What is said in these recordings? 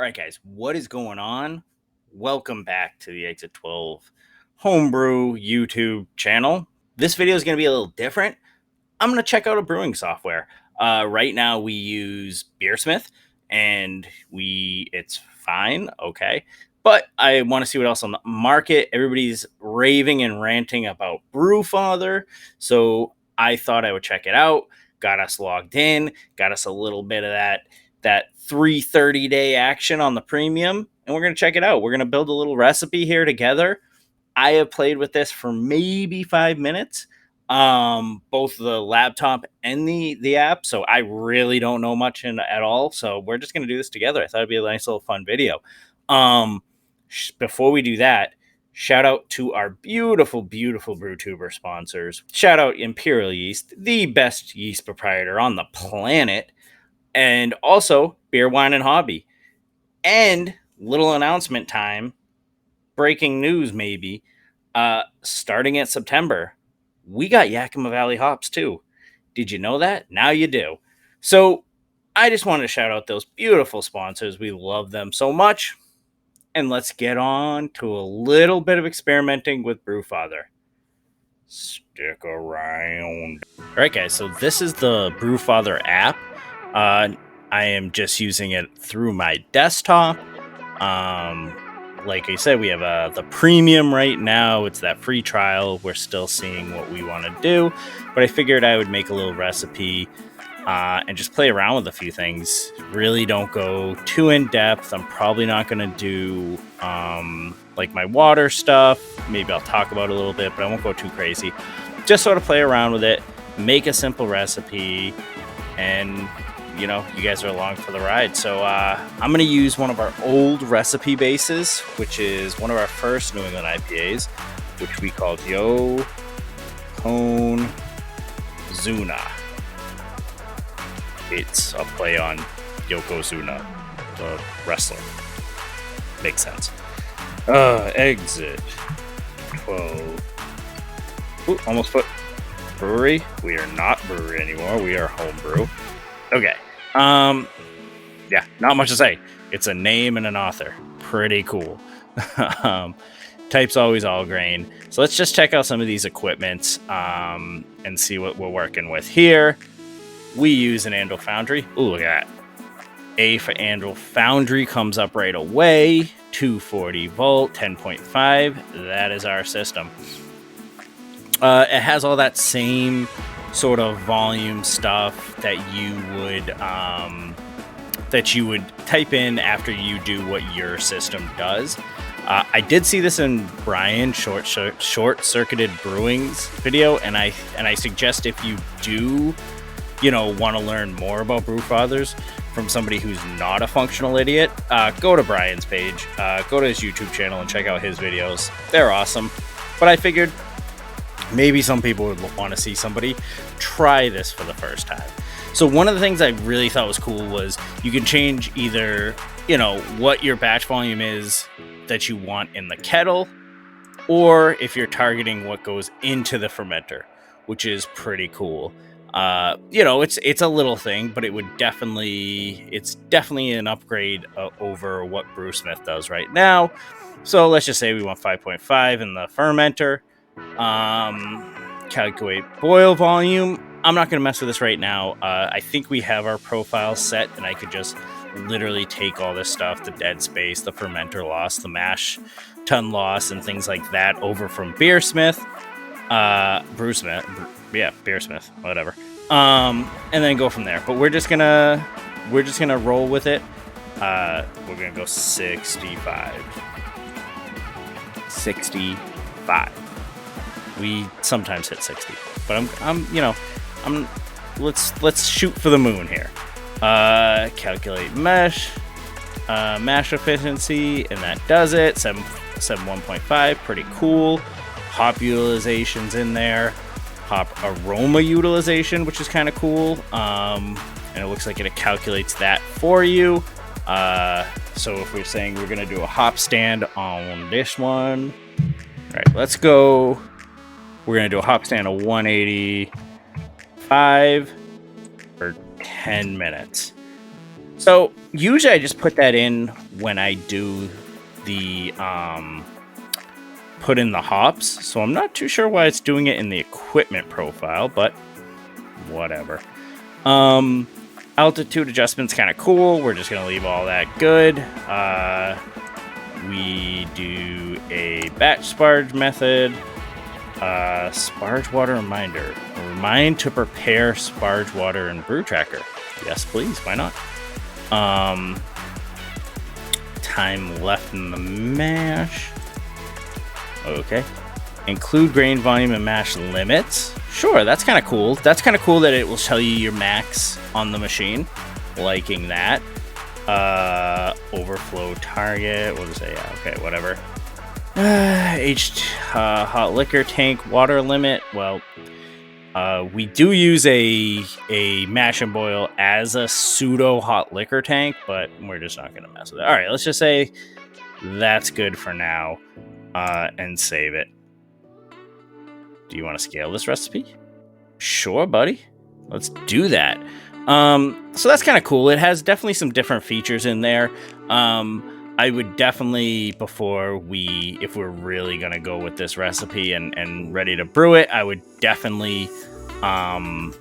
right, guys, what is going on? Welcome back to the Exit 12 Homebrew YouTube channel. This video is going to be a little different. I'm going to check out a brewing software. Right now we use Beersmith, and it's fine, okay. But I want to see what else on the market. Everybody's raving and ranting about Brewfather, so I thought I would check it out. Got us logged in, got us a little bit of that 330-day action on the premium, and we're going to check it out. We're going to build a little recipe here together. I have played with this for maybe 5 minutes, both the laptop and the app, so I really don't know much at all, so we're just going to do this together. I thought it'd be a nice little fun video. Before we do that, shout out to our beautiful BrewTuber sponsors. Shout out Imperial Yeast, the best yeast proprietor on the planet, and also Beer, Wine, and Hobby. And little announcement time, breaking news maybe, starting at September, we got Yakima Valley hops too. Did you know that? Now you do. So I just wanted to shout out those beautiful sponsors. We love them so much. And let's get on to a little bit of experimenting with Brewfather. Stick around. All right, guys, so this is the Brewfather app. I am just using it through my desktop. Like I said, we have the premium right now. It's that free trial. We're still seeing what we want to do, but I figured I would make a little recipe and just play around with a few things. Really don't go too in depth. I'm probably not going to do like my water stuff. Maybe I'll talk about it a little bit, but I won't go too crazy. Just sort of play around with it, make a simple recipe, and you know, you guys are along for the ride. So I'm going to use one of our old recipe bases, which is one of our first New England IPAs, which we called Yokozuna. It's a play on Yokozuna, the wrestler. Makes sense. Exit 12. Ooh, almost put brewery. We are not brewery anymore. We are homebrew. Okay. Yeah, not much to say. It's a name and an author. Pretty cool. Type's always all grain. So let's just check out some of these equipments and see what we're working with here. We use an Andal Foundry. Ooh, look at that. A for Andal Foundry comes up right away. 240 volt, 10.5. That is our system. It has all that same sort of volume stuff that you would type in after you do what your system does. I did see this in Brian Short Circuited Brewing's video, and I suggest if you do, want to learn more about Brewfathers from somebody who's not a functional idiot, go to Brian's page, go to his YouTube channel and check out his videos. They're awesome. But I figured maybe some people would want to see somebody try this for the first time. So one of the things I really thought was cool was you can change either, what your batch volume is that you want in the kettle, or if you're targeting what goes into the fermenter, which is pretty cool. It's a little thing, but it's definitely an upgrade over what Brewsmith does right now. So let's just say we want 5.5 in the fermenter. Calculate boil volume. I'm not going to mess with this right now. I think we have our profile set, and I could just literally take all this stuff, the dead space, the fermenter loss, the mash tun loss, and things like that over from Beersmith, Beersmith, whatever. And then go from there. But we're just gonna roll with it. We're gonna go 65. We sometimes hit 60, but let's shoot for the moon here. Calculate mash efficiency, and that does it. 7.1.5, pretty cool. Hop utilization's in there. Hop aroma utilization, which is kind of cool. And it looks like it calculates that for you. So if we're saying we're gonna do a hop stand on this one, all right, let's go. We're going to do a hop stand of 185 for 10 minutes. So usually I just put that in when I do the put in the hops. So I'm not too sure why it's doing it in the equipment profile, but whatever. Altitude adjustment's kind of cool. We're just gonna leave all that good. We do a batch sparge method. Sparge water reminder. Remind to prepare sparge water in Brew Tracker. Yes, please. Why not? Time left in the mash. Okay. Include grain volume and mash limits. Sure, that's kind of cool. That's kind of cool that it will tell you your max on the machine. Liking that. Overflow target. What does it say? Yeah, okay, whatever. Hot liquor tank water limit. Well, we do use a mash and boil as a pseudo hot liquor tank, but we're just not going to mess with it. All right, let's just say that's good for now, and save it. Do you want to scale this recipe? Sure, buddy. Let's do that. So that's kind of cool. It has definitely some different features in there. I would definitely, if we're really going to go with this recipe and ready to brew it, I would definitely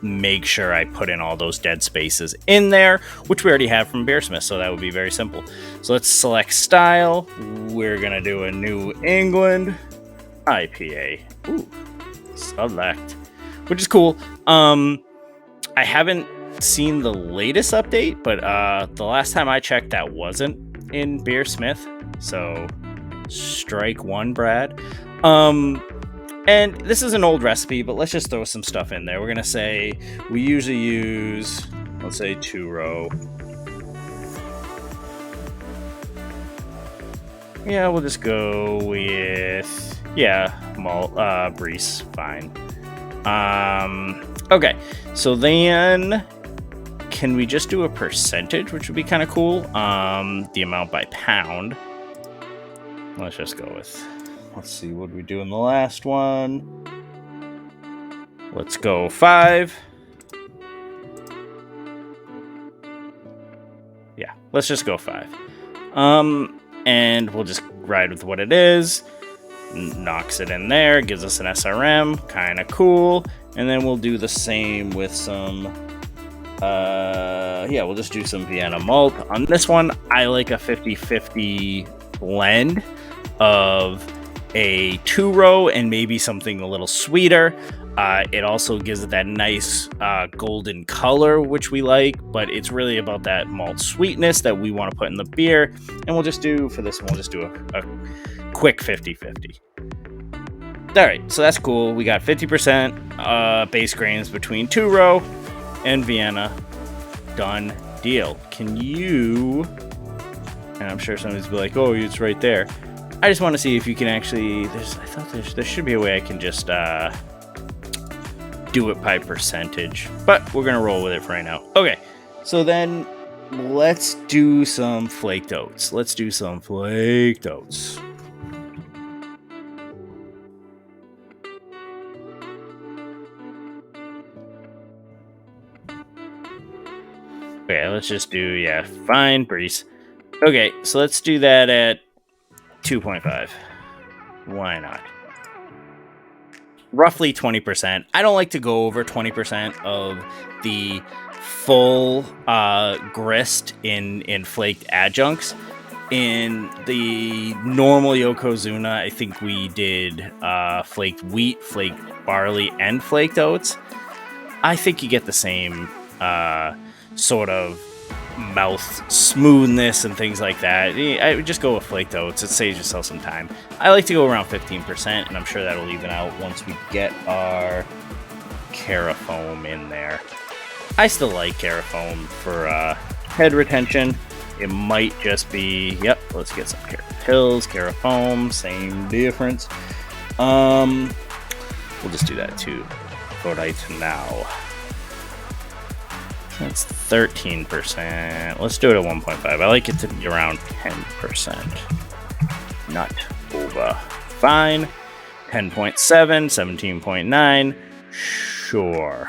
make sure I put in all those dead spaces in there, which we already have from Beersmith, so that would be very simple. So let's select style. We're going to do a New England IPA. Ooh, Select, which is cool. I haven't seen the latest update, but the last time I checked, that wasn't in Beersmith, so strike one, Brad. And this is an old recipe, but let's just throw some stuff in there. We're gonna say we usually use, let's say 2-row. Yeah, we'll just go with malt, Breeze, fine. Okay, so then can we just do a percentage, which would be kind of cool? The amount by pound. Let's just go with, let's see, what did we do in the last one? Let's go 5. Yeah, let's just go 5. And we'll just ride with what it is. Knocks it in there, gives us an SRM, kind of cool. And then we'll do the same with some we'll just do some Vienna malt. On this one, I like a 50-50 blend of a 2-row and maybe something a little sweeter. It also gives it that nice golden color, which we like, but it's really about that malt sweetness that we want to put in the beer. And we'll just do, for this one, we'll just do a quick 50-50. All right, so that's cool. We got 50% base grains between 2-row and Vienna. Done deal. Can you, and I'm sure somebody's be like, oh, it's right there. I just want to see if you can actually, I thought there should be a way I can just do it by percentage, but we're going to roll with it for right now. Okay, so then let's do some flaked oats. Let's do some flaked oats. Okay, let's just do, fine, Breeze. Okay, so let's do that at 2.5. Why not? Roughly 20%. I don't like to go over 20% of the full grist in flaked adjuncts. In the normal Yokozuna, I think we did flaked wheat, flaked barley, and flaked oats. I think you get the same sort of mouth smoothness and things like that. I would just go with flaked oats. It saves yourself some time. I like to go around 15%, and I'm sure that'll even out once we get our Carafoam in there. I still like Carafoam for head retention. It might just be, let's get some pills, Carafoam, same difference. We'll just do that too. Go right now. That's 13%. Let's do it at 1.5. I like it to be around 10%. Not over. Fine. 10.7, 17.9. Sure.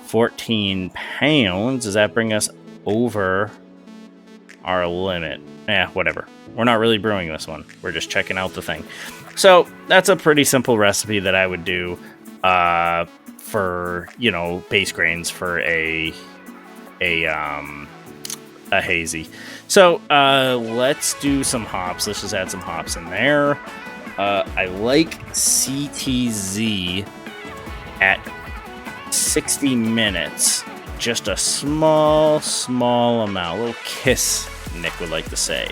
14 pounds. Does that bring us over our limit. Whatever. We're not really brewing this one. We're just checking out the thing. So that's a pretty simple recipe that I would do for, base grains for a hazy. So let's do some hops. Let's just add some hops in there. I like CTZ at 60 minutes. Just a small amount. A little kiss, Nick would like to say.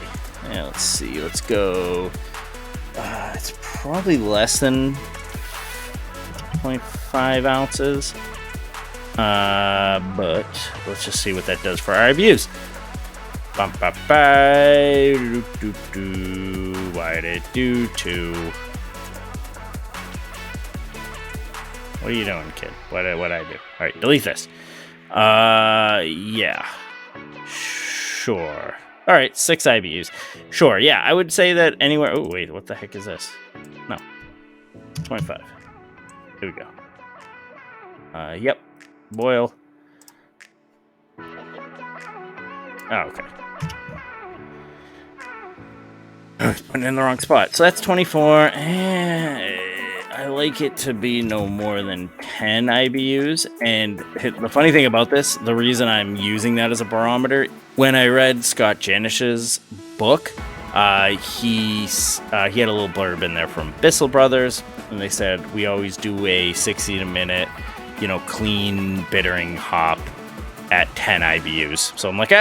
Yeah, let's see. Let's go. It's probably less than 0.5 ounces. But let's just see what that does for our IBUs. Why did it do 2? What are you doing, kid? What I do? All right, delete this. Yeah. Sure. All right, 6 IBUs. Sure, yeah, I would say that anywhere... Oh, wait, what the heck is this? No. 25. Here we go. Yep. Boil. Oh, okay. Putting it in the wrong spot. So that's 24. I like it to be no more than 10 IBUs. And the funny thing about this, the reason I'm using that as a barometer, when I read Scott Janish's book, he had a little blurb in there from Bissell Brothers, and they said we always do a 60 minute, clean bittering hop at 10 IBUs. So I'm like,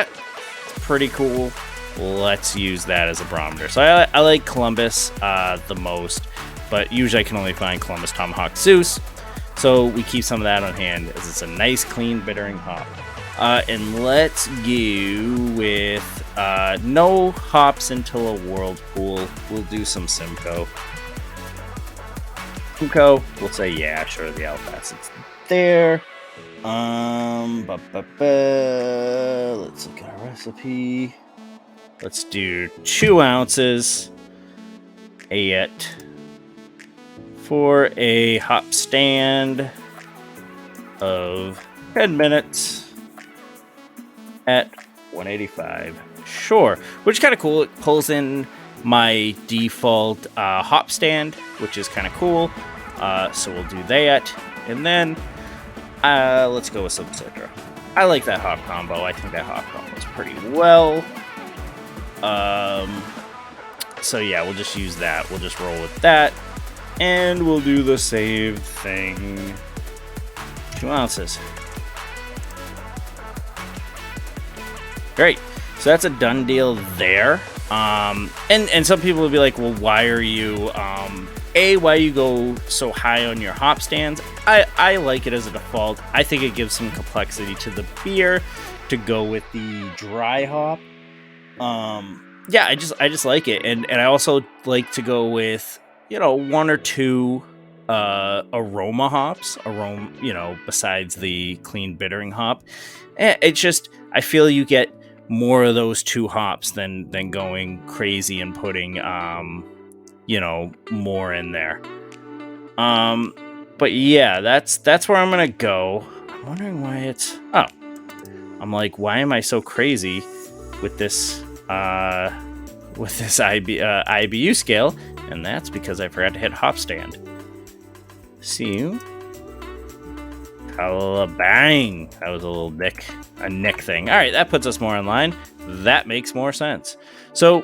pretty cool. Let's use that as a barometer. So I like Columbus the most, but usually I can only find Columbus, Tomahawk, Zeus. So we keep some of that on hand as it's a nice, clean bittering hop. And let's go with no hops until a whirlpool. We'll do some Simcoe. Simcoe, we'll say, yeah, sure, the alpha acid's there. Let's look at our recipe. Let's do 2 ounces for a hop stand of 10 minutes at 185. Sure, which is kind of cool. It pulls in my default hop stand, which is kind of cool. So we'll do that. And then let's go with some Citra. I like that hop combo. I think that hop combo is pretty well. So yeah, we'll just use that. We'll just roll with that. And we'll do the same thing. 2 ounces. Great. So that's a done deal there. And some people will be like, well, why are you, why you go so high on your hop stands? I like it as a default. I think it gives some complexity to the beer to go with the dry hop. Yeah, I just like it. And I also like to go with, 1 or 2 aroma hops, besides the clean bittering hop. It's just, I feel you get more of those 2 hops than going crazy and putting, more in there. But yeah, that's where I'm gonna go. I'm wondering why I'm like, why am I so crazy with this IBU scale? And that's because I forgot to hit hop stand. See you. Bang! That was a little nick thing. All right, that puts us more in line. That makes more sense. So,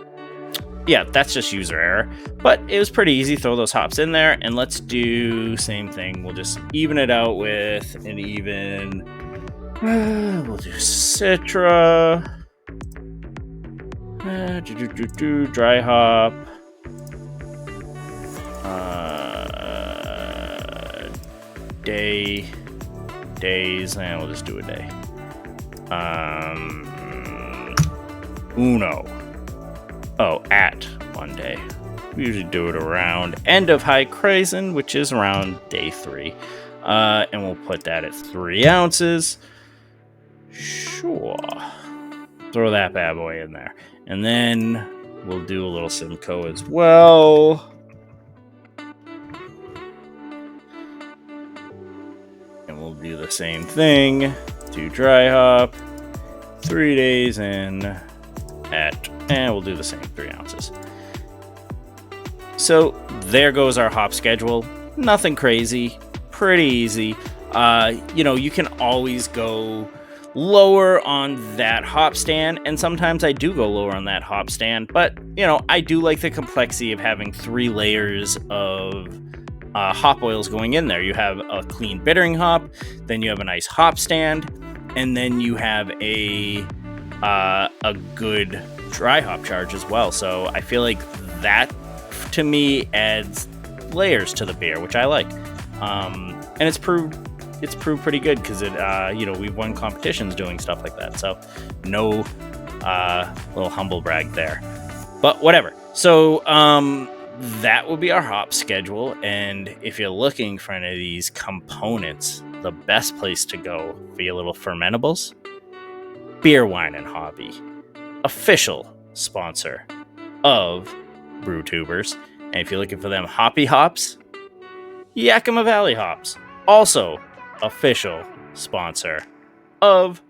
yeah, that's just user error. But it was pretty easy. Throw those hops in there, and let's do same thing. We'll just even it out with an even. We'll do Citra. Dry hop. Days, and we'll just do a day. Uno. Oh, at 1 day. We usually do it around end of high Krasen, which is around day 3. And we'll put that at 3 ounces. Sure. Throw that bad boy in there. And then we'll do a little Simcoe as well. And we'll do the same thing. Do dry hop. 3 days in at, and we'll do the same, 3 ounces. So there goes our hop schedule. Nothing crazy, pretty easy. You can always go lower on that hop stand, and sometimes I do go lower on that hop stand, but I do like the complexity of having 3 layers of hop oils going in there. You have a clean bittering hop, then you have a nice hop stand, and then you have a good dry hop charge as well. So I feel like that to me adds layers to the beer, which I like. And it's proved pretty good because we've won competitions doing stuff like that. So no little humble brag there, but whatever. So that will be our hop schedule. And if you're looking for any of these components, the best place to go for your little fermentables, Beer, Wine, and Hobby, official sponsor of BrewTubers. And if you're looking for them hoppy hops, Yakima Valley Hops, also official sponsor of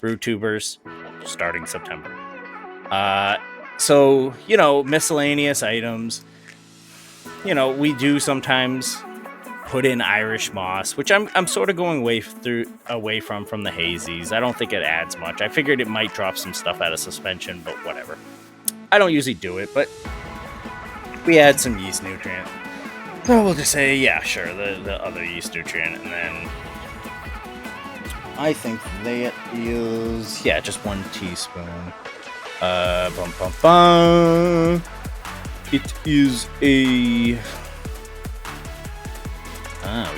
BrewTubers starting September. So miscellaneous items. We do sometimes put in Irish moss, which I'm sort of going away from the hazies. I don't think it adds much. I figured it might drop some stuff out of suspension, but whatever. I don't usually do it, but we add some yeast nutrient. So we'll just say, yeah, sure, the other yeast nutrient, and then I think that is, just 1 teaspoon. It is a, we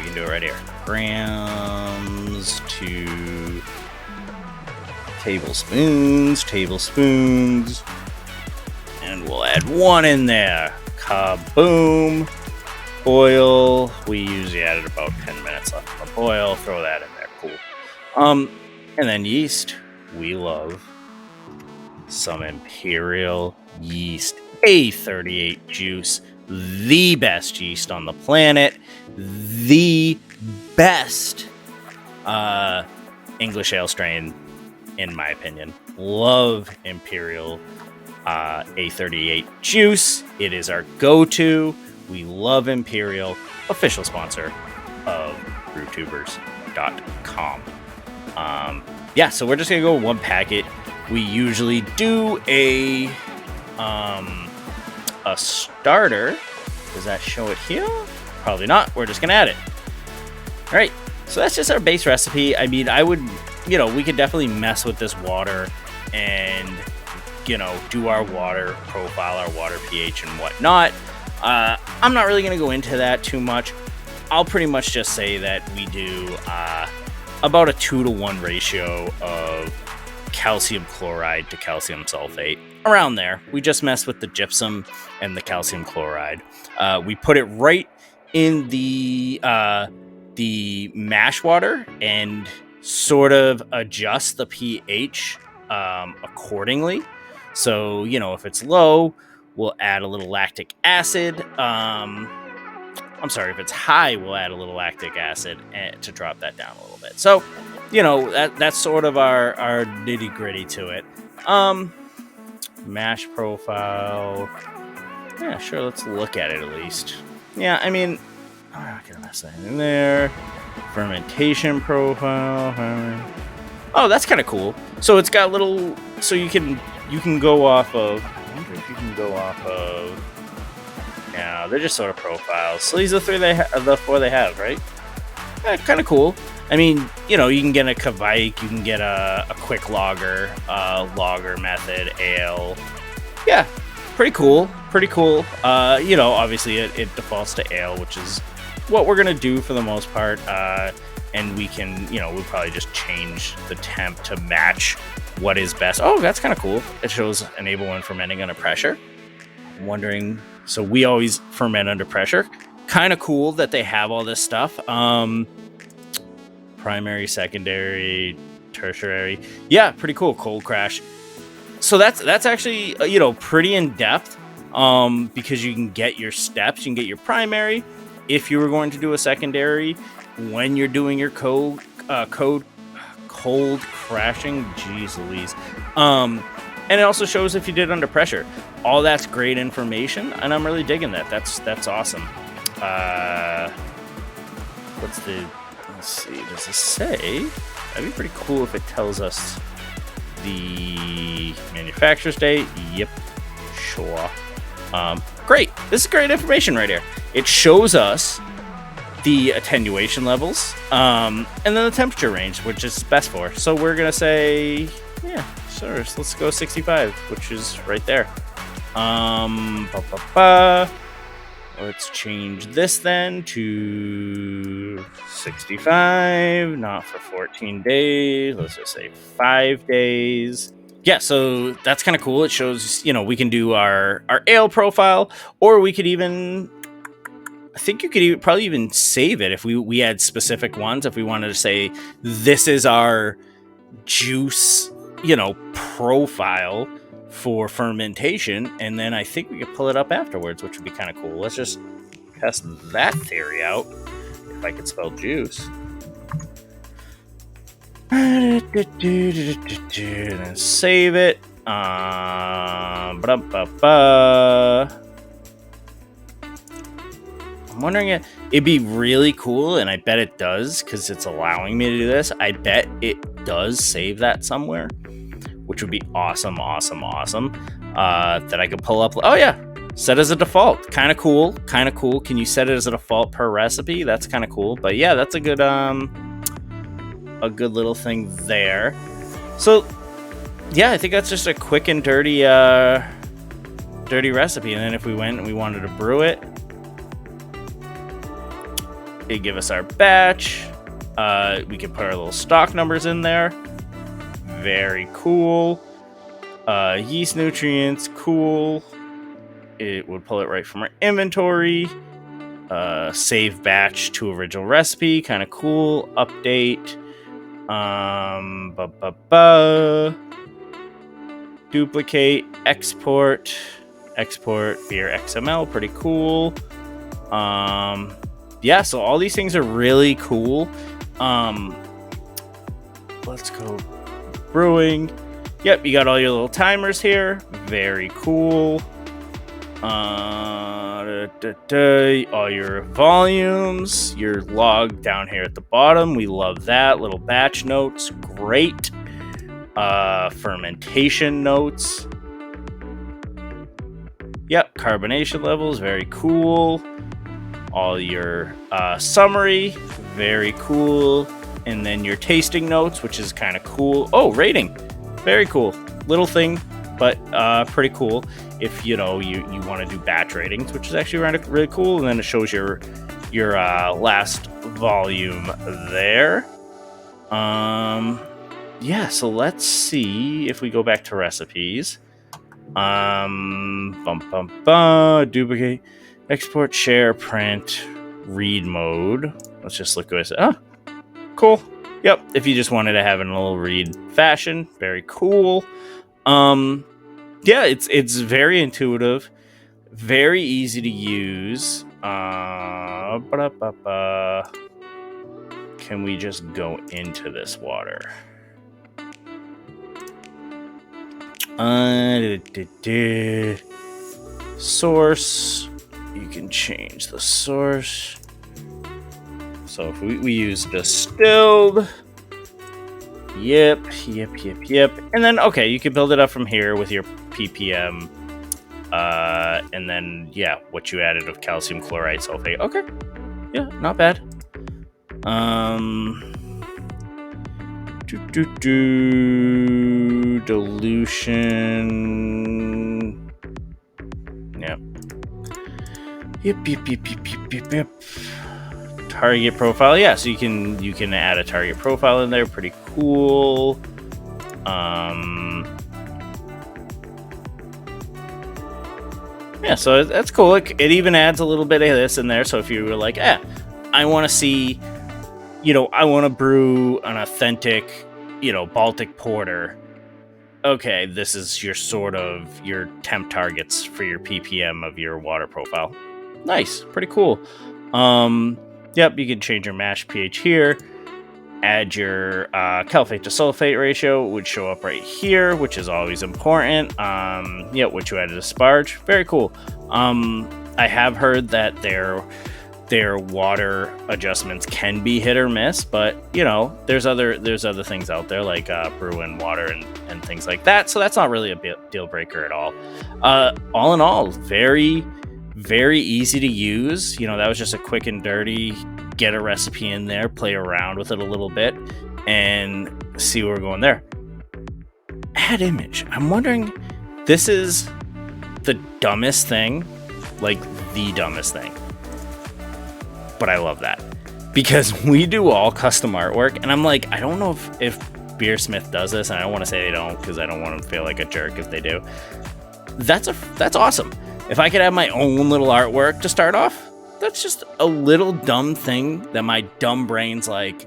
can do it right here. Grams to tablespoons, and we'll add 1 in there. Kaboom. Oil, we usually added about 10 minutes left on the boil. Throw that in there, cool. And then yeast, we love some Imperial yeast, A38 juice, the best yeast on the planet, the best English ale strain, in my opinion. Love Imperial A38 juice. It is our go-to. We love Imperial, official sponsor of brewtubers.com. So we're just going to go 1 packet. We usually do a starter. Does that show it here? Probably not. We're just going to add it. All right. So that's just our base recipe. I mean, we could definitely mess with this water and, do our water profile, our water pH and whatnot. I'm not really going to go into that too much. I'll pretty much just say that we do about a 2-to-1 ratio of calcium chloride to calcium sulfate. Around there. We just mess with the gypsum and the calcium chloride. We put it right in the mash water and sort of adjust the pH accordingly. So, if it's low, we'll add a little lactic acid. If it's high, we'll add a little lactic acid to drop that down a little bit. So, that's sort of our nitty gritty to it. Mash profile. Yeah, sure. Let's look at it at least. Yeah, I mean, I'm not gonna mess that in there. Fermentation profile. Oh, that's kind of cool. So it's got little. So you can go off of. I wonder if you can go off of. Yeah, they're just sort of profiles. So these are the 4 they have, right? Yeah, kind of cool. I mean, you can get a Kvike, you can get a quick lager, lager method, ale. Yeah, pretty cool. Obviously it defaults to ale, which is what we're going to do for the most part. And we can, we'll probably just change the temp to match what is best. Oh, that's kind of cool. It shows enable when fermenting under pressure. I'm wondering, so we always ferment under pressure. Kind of cool that they have all this stuff. Primary, secondary, tertiary. Yeah, pretty cool. Cold crash. So that's actually, pretty in depth, because you can get your steps. You can get your primary if you were going to do a secondary when you're doing your cold cold crashing. Jeez Louise. And it also shows if you did under pressure. All that's great information, and I'm really digging that. That's awesome. Let's see, does this say? That'd be pretty cool if it tells us the manufacturer's date. Yep, sure. Great. This is great information right here. It shows us the attenuation levels, and then the temperature range, which is best for. So we're gonna say, yeah, sure. So let's go 65, which is right there. Let's change this then to 65, not for 14 days. Let's just say 5 days. Yeah, so that's kind of cool. It shows, we can do our ale profile, or we could even, I think you could probably even save it if we had specific ones. If we wanted to say, this is our juice, profile for fermentation, and then I think we could pull it up afterwards, which would be kind of cool. Let's just test that theory out, if I could spell juice. And then save it. I'm wondering if it'd be really cool, and I bet it does, because it's allowing me to do this. I bet it does save that somewhere, which would be awesome. That I could pull up. Oh yeah, set as a default. Kind of cool. Can you set it as a default per recipe? That's kind of cool. But yeah, that's a good little thing there. So yeah, I think that's just a quick and dirty recipe. And then if we went and we wanted to brew it, it'd give us our batch. We can put our little stock numbers in there. Very cool. Yeast nutrients, cool. It would pull it right from our inventory. Save batch to original recipe, kind of cool. Update. Duplicate, export beer XML, pretty cool. Yeah, so all these things are really cool. Let's go brewing. Yep, you got all your little timers here. Very cool. All your volumes, your log down here at the bottom. We love that. Little batch notes, great. Fermentation notes. Yep, carbonation levels, very cool. All your summary, very cool. And then your tasting notes, which is kind of cool. Oh, rating, very cool. Little thing, but pretty cool. If you want to do batch ratings, which is actually really cool. And then it shows your last volume there. Yeah, so let's see if we go back to recipes. Duplicate, export, share, print, read mode. Let's just look at it. Oh, cool. Yep, if you just wanted to have it in a little read fashion, very cool. Yeah, it's very intuitive, very easy to use. Can we just go into this water? Source. You can change the source. So if we use distilled. Yep. And then, okay, you can build it up from here with your ppm. And then, yeah, what you added of calcium chloride sulfate. Okay. Yeah, not bad. Dilution. Yep. Yep. Target profile. Yeah, so you can add a target profile in there. Pretty cool. Yeah, so that's cool. It even adds a little bit of this in there. So if you were like, I want to see, I want to brew an authentic, Baltic porter. Okay, this is your your temp targets for your ppm of your water profile. Nice, pretty cool. Yep, you can change your mash pH here. add your caliphate to sulfate ratio, would show up right here, which is always important. Yeah, what you added to Sparge, very cool. I have heard that their water adjustments can be hit or miss, but you know, there's other things out there like brew in water and things like that, so that's not really a deal breaker at all. All in all, very, very easy to use. You know, that was just a quick and dirty, get a recipe in there, play around with it a little bit, and see where we're going there. Add image. I'm wondering, this is the dumbest thing, like the dumbest thing. But I love that, because we do all custom artwork, and I'm like, I don't know if Beersmith does this, and I don't want to say they don't, because I don't want to feel like a jerk if they do. That's awesome. If I could have my own little artwork to start off, that's just a little dumb thing that my dumb brain's like,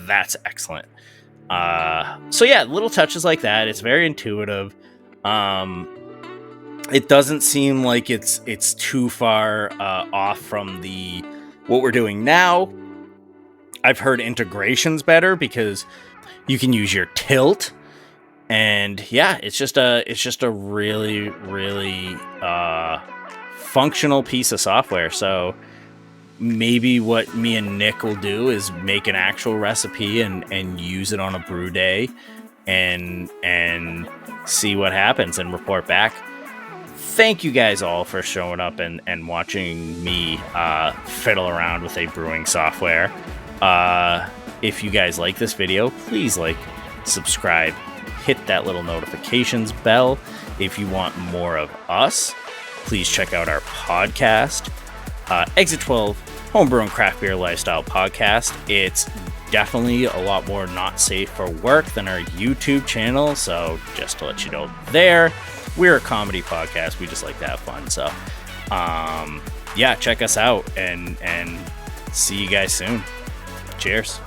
that's excellent. So yeah, little touches like that. It's very intuitive. It doesn't seem like it's too far off from what we're doing now. I've heard integration's better because you can use your tilt, and yeah, it's just a really, really functional piece of software. So maybe what me and Nick will do is make an actual recipe and use it on a brew day and see what happens and report back. Thank you guys all for showing up and watching me fiddle around with a brewing software. If you guys like this video, please like, subscribe, hit that little notifications bell. If you want more of us, please check out our podcast, Exit 12 Homebrew and Craft Beer Lifestyle Podcast. It's definitely a lot more not safe for work than our YouTube channel, so just to let you know there. We're a comedy podcast. We just like to have fun. So, yeah, check us out and see you guys soon. Cheers.